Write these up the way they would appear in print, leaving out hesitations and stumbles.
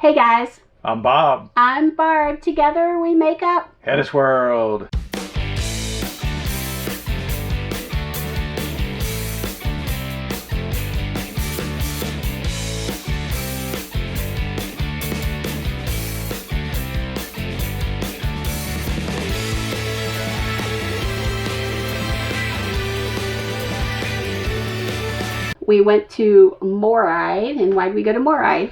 Hey guys. I'm Bob. I'm Barb. Together we make up HetteshWorld. We went to MORryde. And why'd we go to MORryde?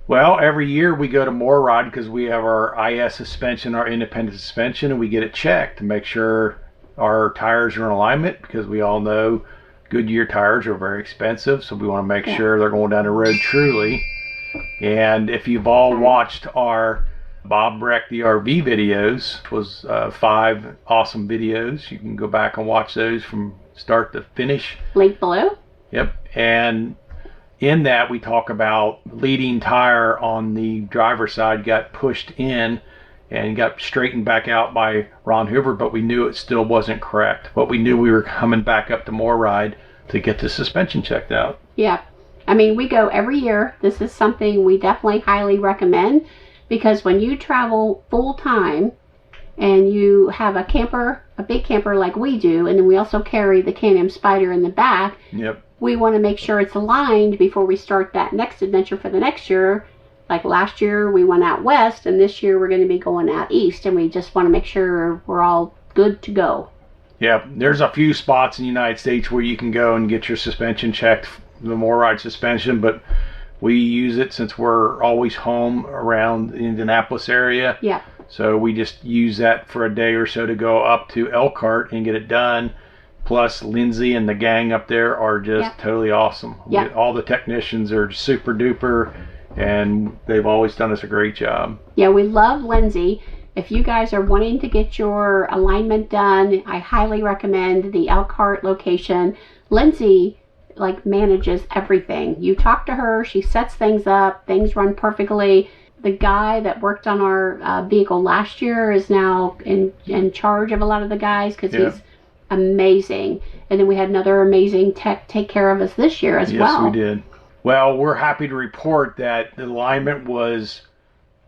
Well, every year we go to MORryde because we have our IS suspension, our independent suspension, and we get it checked to make sure our tires are in alignment, because we all know Goodyear tires are very expensive, so we want to make sure they're going down the road truly. And if you've all watched our Bob Wreck the RV videos, it was 5 awesome videos. You can go back and watch those from start to finish. Link below. Yep. And in that we talk about leading tire on the driver's side got pushed in and got straightened back out by Ron Hoover, but we knew it still wasn't correct. But we knew we were coming back up to MORryde to get the suspension checked out. Yeah. I mean, we go every year. This is something we definitely highly recommend, because when you travel full time and you have a camper, a big camper like we do, and then we also carry the Can-Am Spyder in the back. Yep. We want to make sure it's aligned before we start that next adventure for the next year. Like last year we went out west, and this year we're going to be going out east, and we just want to make sure we're all good to go. Yeah, there's a few spots in the United States where you can go and get your suspension checked, the MORryde suspension, but we use it since we're always home around the Indianapolis area. Yeah. So we just use that for a day or so to go up to Elkhart and get it done. Plus, Lindsay and the gang up there are just totally awesome. All the technicians are super duper, and they've always done us a great job. Yeah, we love Lindsay. If you guys are wanting to get your alignment done, I highly recommend the Elkhart location. Lindsay manages everything. You talk to her, she sets things up, things run perfectly. The guy that worked on our vehicle last year is now in charge of a lot of the guys, because he's amazing. And then we had another amazing tech take care of us this year as well. Yes, we did. Well, we're happy to report that the alignment was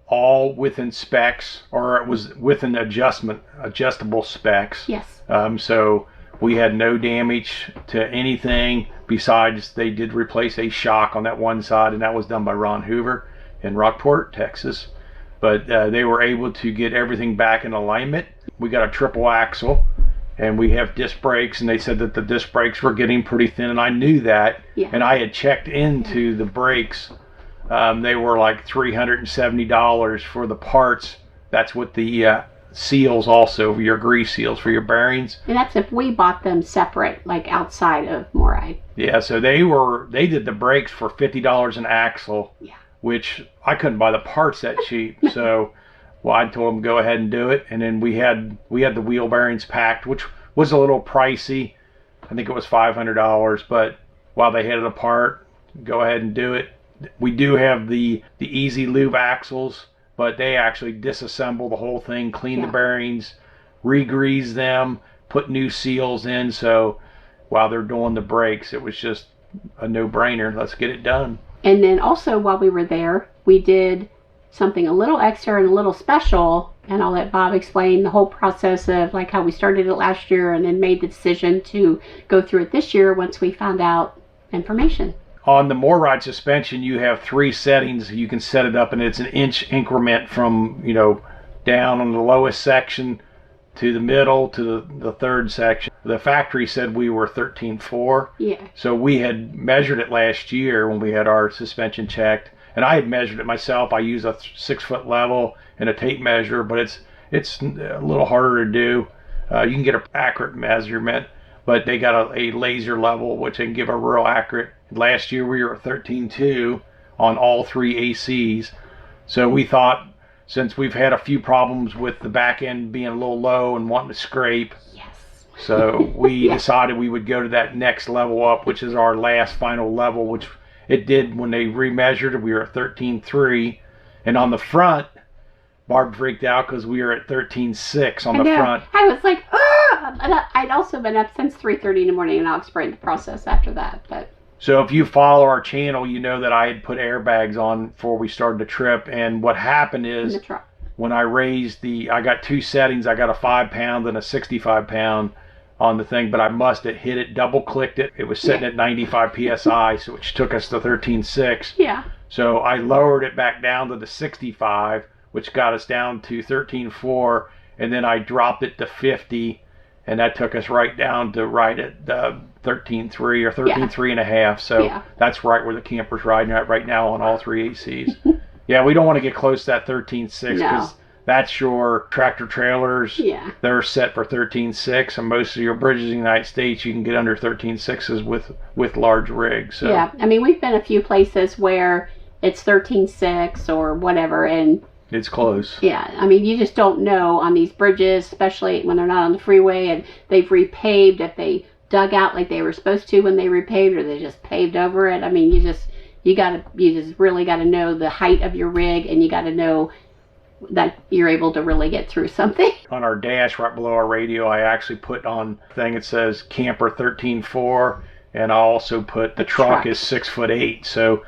all within specs, or it was within adjustable specs. Yes. So we had no damage to anything, besides they did replace a shock on that one side, and that was done by Ron Hoover in Rockport, Texas. But they were able to get everything back in alignment. We got a triple axle, and we have disc brakes, and they said that the disc brakes were getting pretty thin, and I knew that. And I had checked into the brakes. They were like $370 for the parts. That's what the seals, also your grease seals for your bearings. And that's if we bought them separate, like outside of MORryde. Yeah, so they did the brakes for $50 an axle, which I couldn't buy the parts that cheap. So well, I told them go ahead and do it, and then we had the wheel bearings packed, which was a little pricey. I think it was $500, but while they had it apart, go ahead and do it. We do have the easy lube axles, but they actually disassemble the whole thing, clean the bearings, re-grease them, put new seals in. So while they're doing the brakes, it was just a no-brainer. Let's get it done. And then also while we were there, we did something a little extra and a little special, and I'll let Bob explain the whole process of how we started it last year and then made the decision to go through it this year once we found out information. On the MORryde suspension, you have 3 settings. You can set it up, and it's an inch increment from down on the lowest section to the middle to the third section. The factory said we were 13.4. Yeah. So we had measured it last year when we had our suspension checked, and I had measured it myself. I use a 6-foot level and a tape measure, but it's a little harder to do. You can get an accurate measurement, but they got a laser level, which they can give a real accurate. Last year we were at 13.2 on all 3 ACs. So we thought, since we've had a few problems with the back end being a little low and wanting to scrape, so we decided we would go to that next level up, which is our last final level, which it did when they remeasured. We were at 13.3, and on the front, Barb freaked out because we were at 13.6 on the front. I was like, ah! I'd also been up since 3:30 in the morning, and I'll explain the process after that. But So if you follow our channel, you know that I had put airbags on before we started the trip. And what happened in is the truck. when I raised I got two settings. I got a 5-pound and a 65-pound on the thing, but I must have hit it, double clicked it. It was sitting at 95 PSI, so which took us to 13.6. Yeah. So I lowered it back down to the 65, which got us down to 13.4, and then I dropped it to 50, and that took us right down to right at 13.3 or 13.3 and a half. So that's right where the camper's riding at right now on all three ACs. Yeah, we don't want to get close to that 13.6 because that's your tractor trailers. Yeah. They're set for 13.6, and most of your bridges in the United States, you can get under 13.6s with large rigs. So. Yeah, I mean, we've been a few places where it's 13.6 or whatever, and it's close. Yeah, I mean, you just don't know on these bridges, especially when they're not on the freeway and they've repaved, if they dug out like they were supposed to when they repaved, or they just paved over it. I mean, you just really got to know the height of your rig, and you got to know that you're able to really get through something. On our dash right below our radio, I actually put on a thing that says camper 13.4, and I also put the truck is 6'8". So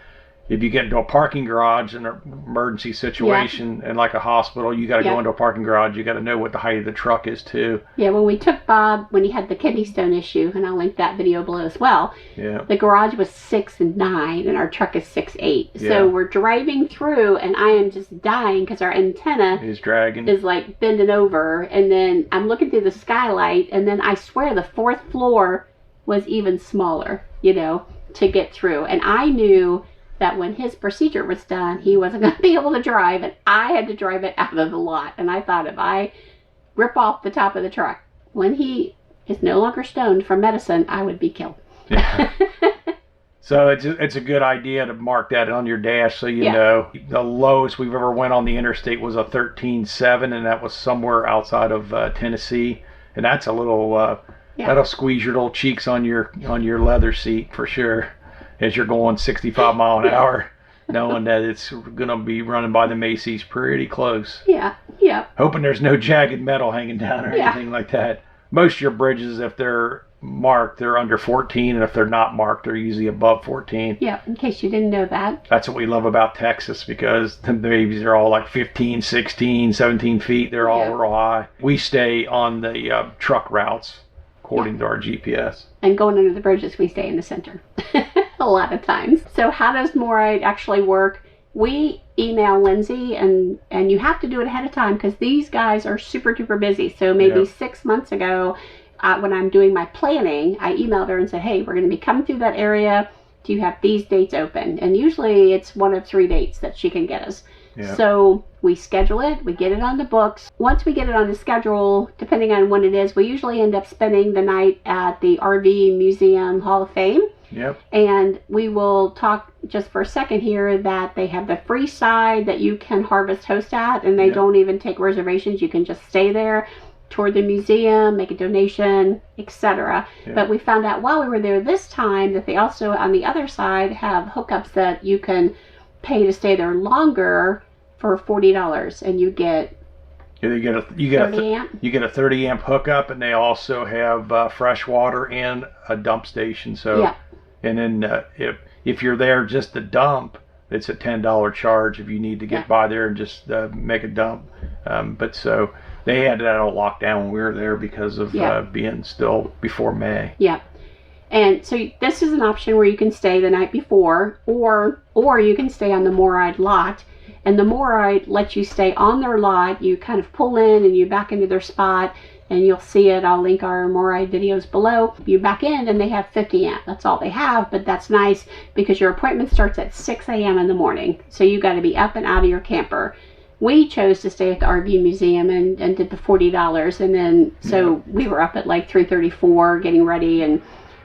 if you get into a parking garage in an emergency situation and like a hospital, you got to go into a parking garage. You got to know what the height of the truck is too. Yeah, when we took Bob, when he had the kidney stone issue, and I'll link that video below as well. Yeah. The garage was 6'9", and our truck is 6'8". Yeah. So we're driving through, and I am just dying because our antenna is dragging, is like bending over, and then I'm looking through the skylight, and then I swear the fourth floor was even smaller, to get through, and I knew that when his procedure was done, he wasn't going to be able to drive, and I had to drive it out of the lot. And I thought, if I rip off the top of the truck, when he is no longer stoned from medicine, I would be killed. Yeah. So it's a good idea to mark that on your dash so you know. The lowest we've ever went on the interstate was a 13.7, and that was somewhere outside of Tennessee. And that's a little, that'll squeeze your little cheeks on your leather seat for sure, as you're going 65 mile an hour, knowing that it's going to be running by the Macy's pretty close. Yeah. Hoping there's no jagged metal hanging down or anything like that. Most of your bridges, if they're marked, they're under 14, and if they're not marked, they're usually above 14. Yeah, in case you didn't know that. That's what we love about Texas, because the babies are all like 15, 16, 17 feet. They're all real high. We stay on the truck routes, according to our GPS. And going under the bridges, we stay in the center. A lot of times. So how does MORryde actually work? We email Lindsay, and you have to do it ahead of time because these guys are super duper busy. So maybe 6 months ago, when I'm doing my planning, I emailed her and said, hey, we're going to be coming through that area. Do you have these dates open? And usually it's one of 3 dates that she can get us. Yeah. So we schedule it, we get it on the books. Once we get it on the schedule, depending on when it is, we usually end up spending the night at the RV Museum Hall of Fame. Yep. And we will talk just for a second here that they have the free side that you can harvest host at, and they don't even take reservations. You can just stay there, tour the museum, make a donation, etc. But we found out while we were there this time that they also on the other side have hookups that you can pay to stay there longer for $40, and you get you get a 30 amp hookup, and they also have fresh water and a dump station. So and then if you're there just to dump, it's a $10 charge if you need to get by there and just make a dump. But so they had that all locked down when we were there because of being still before May. Yeah. And so this is an option where you can stay the night before, or you can stay on the MORryde lot. And the MORryde lets you stay on their lot. You kind of pull in and you back into their spot, and you'll see it. I'll link our MORryde videos below. You back in and they have 50 amp. That's all they have, but that's nice because your appointment starts at 6 a.m. in the morning. So you got to be up and out of your camper. We chose to stay at the RV Museum and did the $40, and then so we were up at like 3:34 getting ready and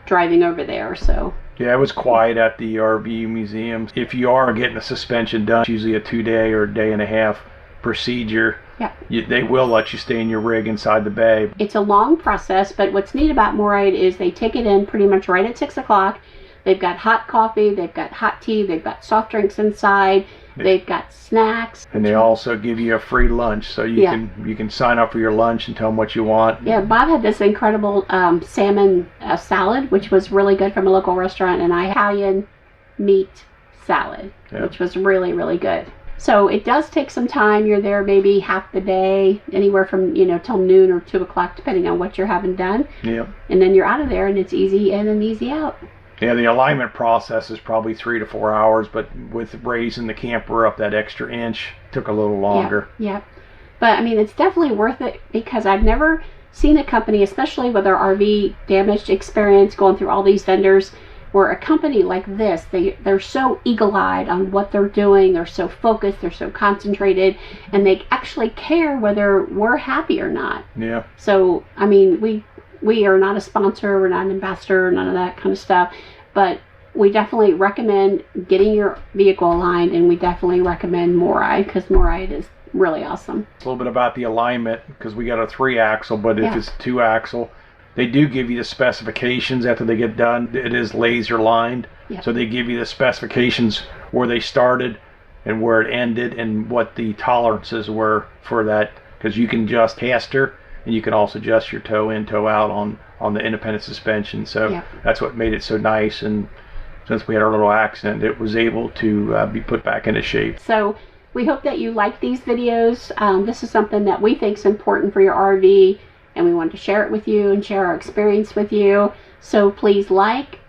driving over there. So yeah, it was quiet at the RV Museum. If you are getting a suspension done, it's usually a 2-day or a day and a half procedure. Yeah. They will let you stay in your rig inside the bay. It's a long process, but what's neat about MORryde is they take it in pretty much right at 6 o'clock. They've got hot coffee, they've got hot tea, they've got soft drinks inside. They've got snacks. And they also give you a free lunch, so you can sign up for your lunch and tell them what you want. Yeah, Bob had this incredible salmon salad, which was really good from a local restaurant, and Italian meat salad, which was really, really good. So it does take some time. You're there maybe half the day, anywhere from, till noon or 2 o'clock, depending on what you're having done. Yeah. And then you're out of there, and it's easy in and easy out. Yeah, the alignment process is probably 3 to 4 hours, but with raising the camper up that extra inch, took a little longer. Yeah. But I mean, it's definitely worth it, because I've never seen a company, especially with our RV damaged experience, going through all these vendors, where a company like this, they're so eagle-eyed on what they're doing, they're so focused, they're so concentrated, and they actually care whether we're happy or not. Yeah. So, I mean, we are not a sponsor, we're not an ambassador, none of that kind of stuff, but we definitely recommend getting your vehicle aligned, and we definitely recommend MORryde, because MORryde is really awesome. A little bit about the alignment, because we got a 3-axle, but if it's 2-axle, they do give you the specifications after they get done. It is laser lined, so they give you the specifications where they started and where it ended and what the tolerances were for that, because you can adjust caster and you can also adjust your toe in, toe out on the independent suspension. So that's what made it so nice, and since we had our little accident, it was able to be put back into shape. So we hope that you like these videos. This is something that we think is important for your RV, and we wanted to share it with you and share our experience with you. So please like,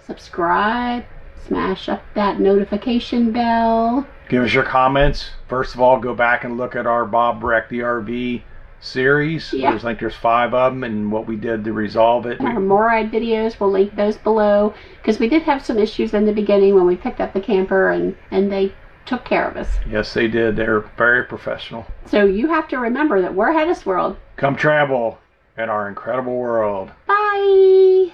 subscribe, smash up that notification bell. Give us your comments. First of all, go back and look at our Bob Wreck the RV series. There's 5 of them, and what we did to resolve it. Our MORryde videos, we'll link those below, because we did have some issues in the beginning when we picked up the camper, and they took care of us. Yes, they did. They're very professional. So you have to remember that we're HetteshWorld. Come travel in our incredible world. Bye.